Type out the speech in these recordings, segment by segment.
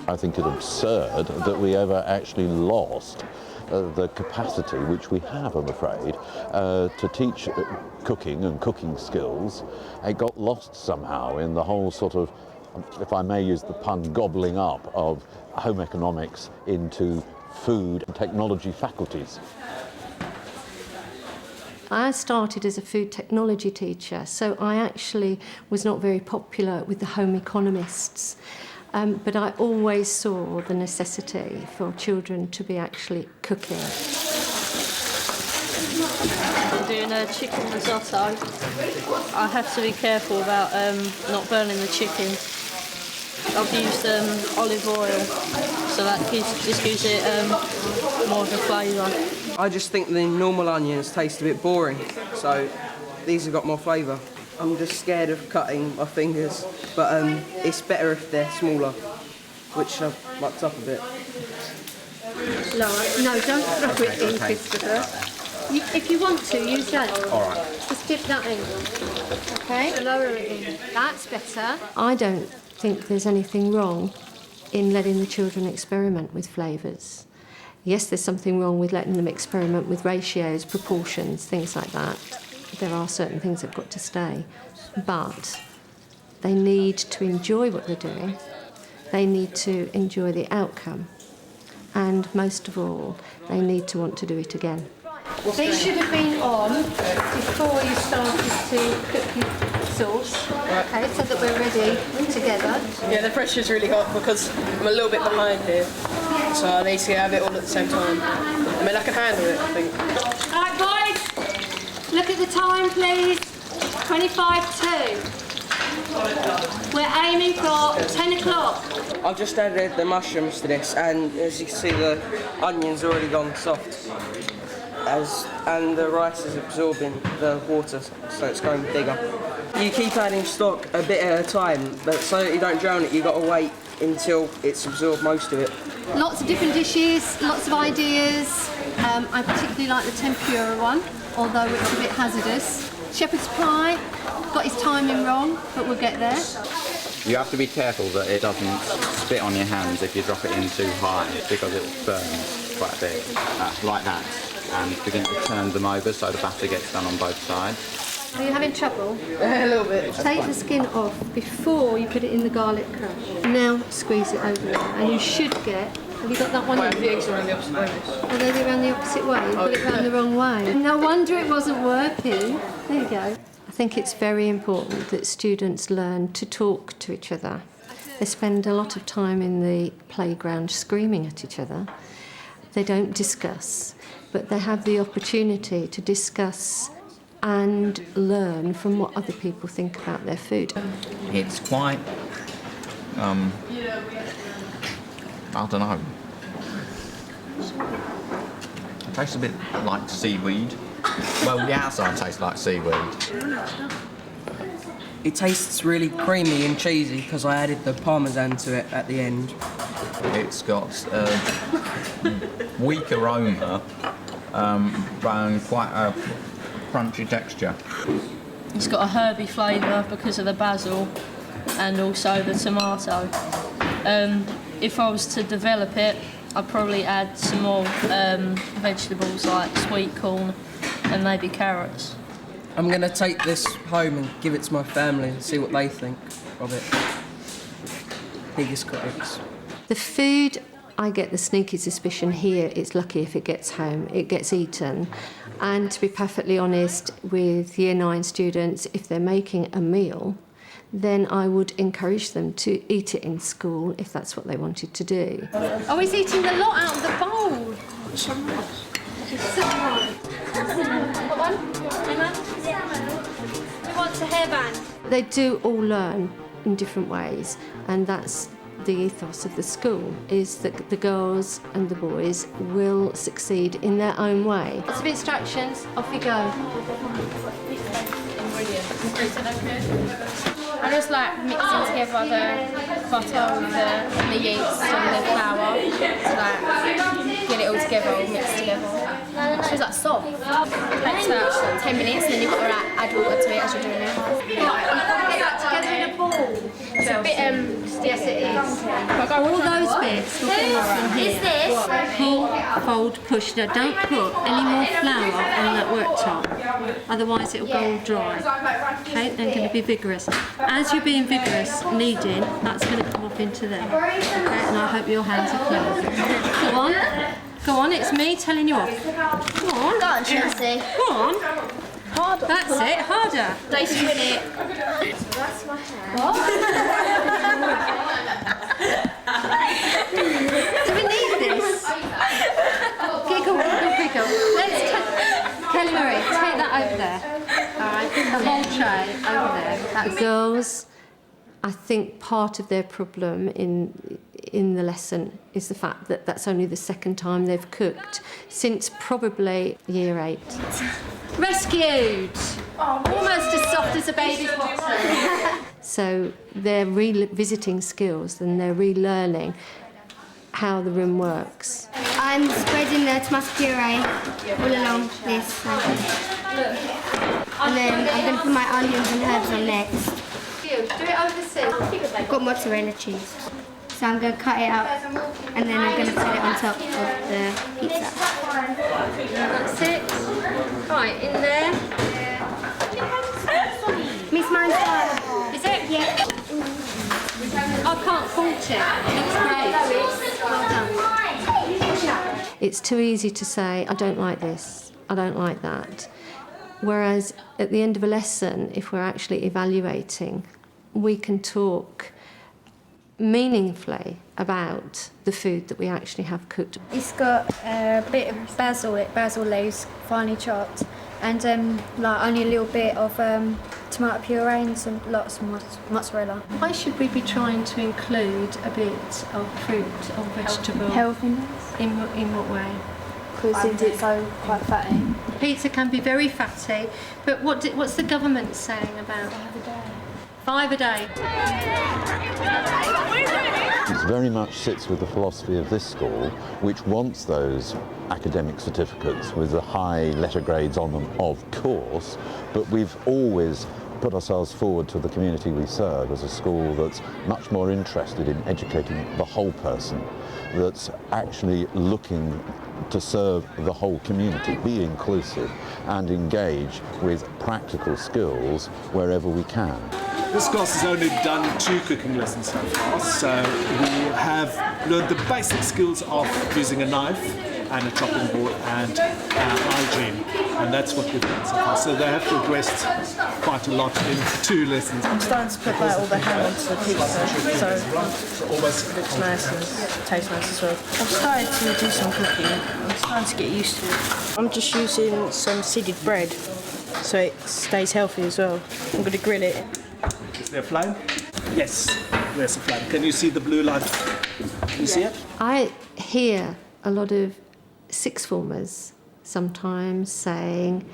I think it's absurd that we ever actually lost the capacity, which we have, I'm afraid, to teach cooking and cooking skills. It got lost somehow in the whole sort of, if I may use the pun, gobbling up of home economics into food and technology faculties. I started as a food technology teacher, so I actually was not very popular with the home economists. But I always saw the necessity for children to be actually cooking. I'm doing a chicken risotto. I have to be careful about not burning the chicken. I've used olive oil, so that just gives it more of a flavour. I just think the normal onions taste a bit boring, so these have got more flavour. I'm just scared of cutting my fingers, but it's better if they're smaller, which I've mucked up a bit. No, don't throw it in, Christopher. If you want to, use that. All right. Just dip that in. OK? Lower it in. That's better. I don't think there's anything wrong in letting the children experiment with flavours. Yes, there's something wrong with letting them experiment with ratios, proportions, things like that. There are certain things that have got to stay, but they need to enjoy what they're doing. They need to enjoy the outcome, and most of all, they need to want to do it again. These should have been on before you started to cook your sauce, okay, so that we're ready together. Yeah, the pressure's really hot because I'm a little bit behind here, so I need to have it all at the same time. I mean, I can handle it, I think. All right, boys. Look at the time, please. 25 to. We're aiming for 10 o'clock. I've just added the mushrooms to this, and as you can see, the onion's already gone soft. And the rice is absorbing the water, so it's going bigger. You keep adding stock a bit at a time, but so that you don't drown it, you've got to wait until it's absorbed most of it. Lots of different dishes, lots of ideas. I particularly like the tempura one, although it's a bit hazardous. Shepherd's pie, got his timing wrong, but we'll get there. You have to be careful that it doesn't spit on your hands if you drop it in too high, because it burns quite a bit, like that. And begin to turn them over so the batter gets done on both sides. Are you having trouble? A little bit. Take the skin off before you put it in the garlic crush. Now squeeze it over it, and you should get. Have you got that one? The eggs are around the opposite way. Oh, they're around the opposite way. You got it round the wrong way. No wonder it wasn't working. There you go. I think it's very important that students learn to talk to each other. They spend a lot of time in the playground screaming at each other. They don't discuss, but they have the opportunity to discuss and learn from what other people think about their food. It's quite, I don't know. It tastes a bit like seaweed. Well, the outside tastes like seaweed. It tastes really creamy and cheesy because I added the parmesan to it at the end. It's got a weak aroma, and quite a crunchy texture. It's got a herby flavour because of the basil and also the tomato. If I was to develop it, I'd probably add some more vegetables like sweet corn and maybe carrots. I'm going to take this home and give it to my family and see what they think of it. Biggest critics. The food, I get the sneaky suspicion here, it's lucky if it gets home, it gets eaten. And to be perfectly honest with Year 9 students, if they're making a meal, then I would encourage them to eat it in school if that's what they wanted to do. Oh, he's eating the lot out of the bowl. What one? Emma? Who wants a hairband? They do all learn in different ways, and that's the ethos of the school, is that the girls and the boys will succeed in their own way. Lots of instructions, off you go. I just like mixing together the butter with the yeast and the flour like get it all together, all mixed together. No. It feels like soft. It takes about 10 minutes, and then you've got to like, add water to it as you're doing it. You've got to get that together in a ball. It's a bit Yes, it is. All those bits will come from here. Is this? Pull, fold, push. Now, don't put any more flour on that worktop, otherwise it'll go all dry. Okay, then going to be vigorous. As you're being vigorous, kneading, that's going to come up into there. Okay, and I hope your hands are clean. Go on. Go on, it's me telling you off. Go on. Go on, Chelsea. Go on. Harder. That's it, harder. Daisy with it. That's my hair. Do we need this? Giggle. Kelly Marie, take that over there. Alright, the whole tray over there. The girls, I think part of their problem in the lesson is the fact that that's only the second time they've cooked since probably year 8. Rescued! Almost as soft as a baby's bottom. So they're revisiting skills and they're relearning how the room works. I'm spreading the tomato puree all along this. And then I'm going to put my onions and herbs on next. Good. Do it over the sink. I've got mozzarella cheese. So I'm going to cut it up and then I'm going to put it on top of the pizza. That's it. Right, in there. Miss mine's done. Is it? Yeah. I can't fault it. Looks great. Well done. It's too easy to say, I don't like this, I don't like that. Whereas at the end of a lesson, if we're actually evaluating, we can talk meaningfully about the food that we actually have cooked. It's got a bit of basil leaves, finely chopped, and like only a little bit of tomato puree and lots of mozzarella. Why should we be trying to include a bit of fruit or vegetable? Healthiness. In what way? Because since it's so quite fatty. Pizza can be very fatty, but what's the government saying about 5 a day? It very much sits with the philosophy of this school, which wants those academic certificates with the high letter grades on them, of course, but we've always put ourselves forward to the community we serve as a school that's much more interested in educating the whole person, that's actually looking to serve the whole community, be inclusive and engage with practical skills wherever we can. This class has only done 2 cooking lessons so far, so we have learned the basic skills of using a knife and a chopping board and hygiene, and that's what we've done so far. So they have progressed quite a lot in 2 lessons. I'm starting to put like all the ham onto the pizza, so it looks nice and tastes nice as well. I've started to do some cooking. I'm starting to get used to it. I'm just using some seeded bread, so it stays healthy as well. I'm going to grill it. Is there a flame? Yes, there's a flame. Can you see the blue light? Can you see it? I hear a lot of sixth formers sometimes saying,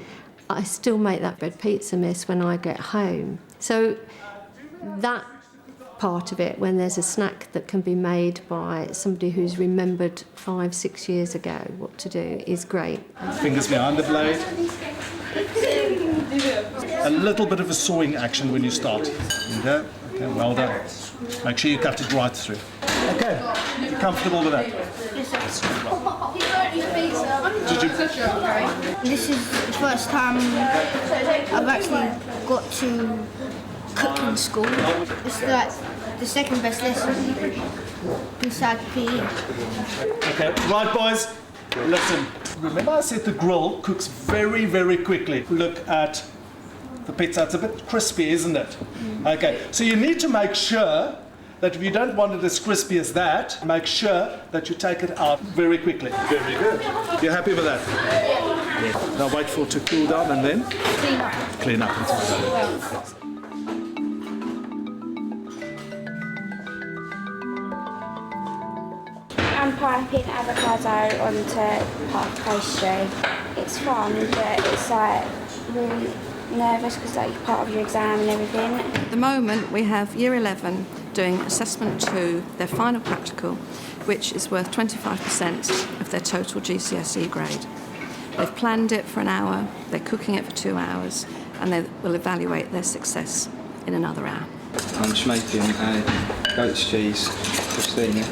I still make that bread pizza, miss, when I get home. So that part of it, when there's a snack that can be made by somebody who's remembered 5-6 years ago what to do, is great. Fingers behind the blade. A little bit of a sawing action when you start. There you go. Okay, well done. Make sure you cut it right through. Okay, you comfortable with that? Did you? This is the first time I've actually got to cook in school. It's like the second best lesson beside PE. Okay, right boys, listen. Remember I said the grill cooks very, very quickly. Look at the pizza, it's a bit crispy, isn't it? Okay, so you need to make sure that if you don't want it as crispy as that, make sure that you take it out very quickly. Very good. You're happy with that? Yeah. Now wait for it to cool down and then clean up until that. I'm piping avocado onto puff pastry. It's fun, but it's like really nervous because like you're part of your exam and everything. At the moment we have Year 11 doing Assessment 2, their final practical, which is worth 25% of their total GCSE grade. They've planned it for an hour, they're cooking it for 2 hours, and they will evaluate their success in another hour. I'm just making a goat's cheese crostini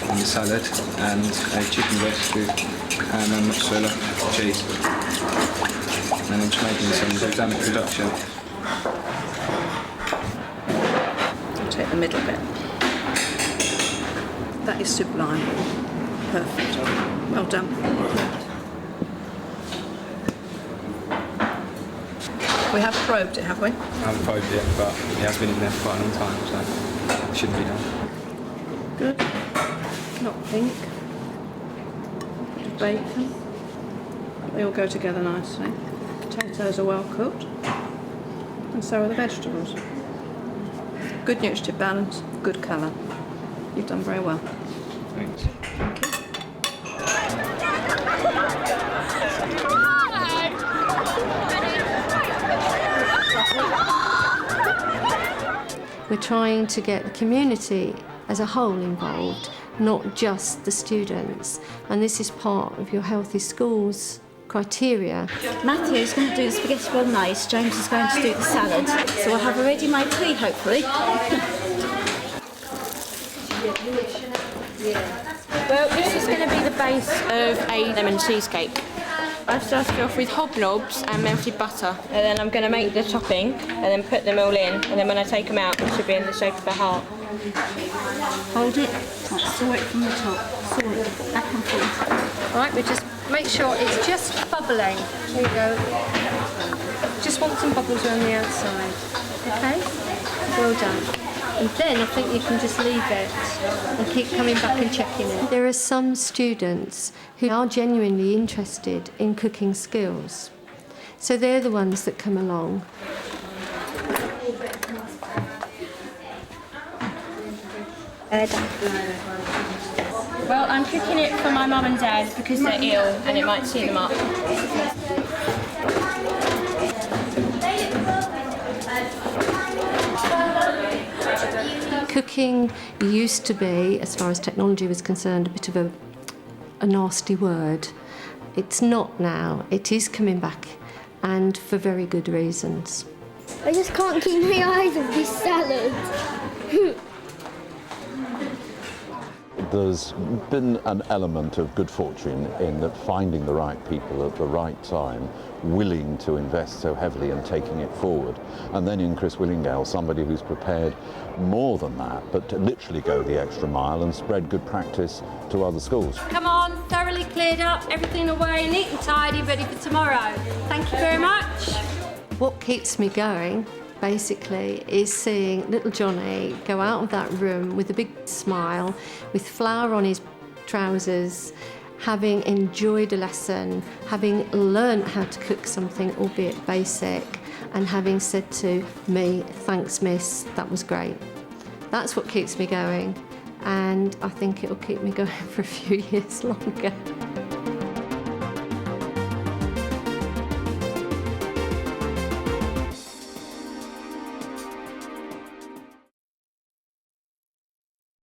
on the salad and a chicken breast with ham and mozzarella cheese. And I'm just making some dynamic reduction. I'll take the middle bit. That is sublime. Perfect. Well done. We have probed it, have we? I haven't probed it yet, but it has been in there for quite a long time, so it shouldn't be done. Good. Not pink. Bacon. They all go together nicely. Potatoes are well cooked. And so are the vegetables. Good nutritive balance, good colour. You've done very well. Thanks. Thank you. We're trying to get the community as a whole involved, not just the students. And this is part of your Healthy Schools criteria. Matthew is going to do the spaghetti bolognese, James is going to do the salad. So we'll have a ready-made tea, hopefully. Well, this is going to be the base of a lemon cheesecake. I've started off with hobnobs and melted butter, and then I'm going to make the topping and then put them all in, and then when I take them out, it should be in the shape of a heart. Hold it, saw it from the top, saw it, back and forth. Right, we just make sure it's just bubbling. There you go. Just want some bubbles around the outside. Okay? Well done. And then I think you can just leave it and keep coming back and checking it. There are some students who are genuinely interested in cooking skills. So they're the ones that come along. Well, I'm cooking it for my mum and dad because they're ill and it might cheer them up. Cooking used to be, as far as technology was concerned, a bit of a nasty word. It's not now. It is coming back, and for very good reasons. I just can't keep my eyes off this salad. There's been an element of good fortune in that finding the right people at the right time, willing to invest so heavily and taking it forward. And then in Chris Willingale, somebody who's prepared more than that, but to literally go the extra mile and spread good practice to other schools. Come on, thoroughly cleared up, everything away, neat and tidy, ready for tomorrow. Thank you very much. What keeps me going, basically, is seeing little Johnny go out of that room with a big smile, with flour on his trousers, having enjoyed a lesson, having learned how to cook something, albeit basic, and having said to me, "Thanks, miss, that was great." That's what keeps me going, and I think it'll keep me going for a few years longer.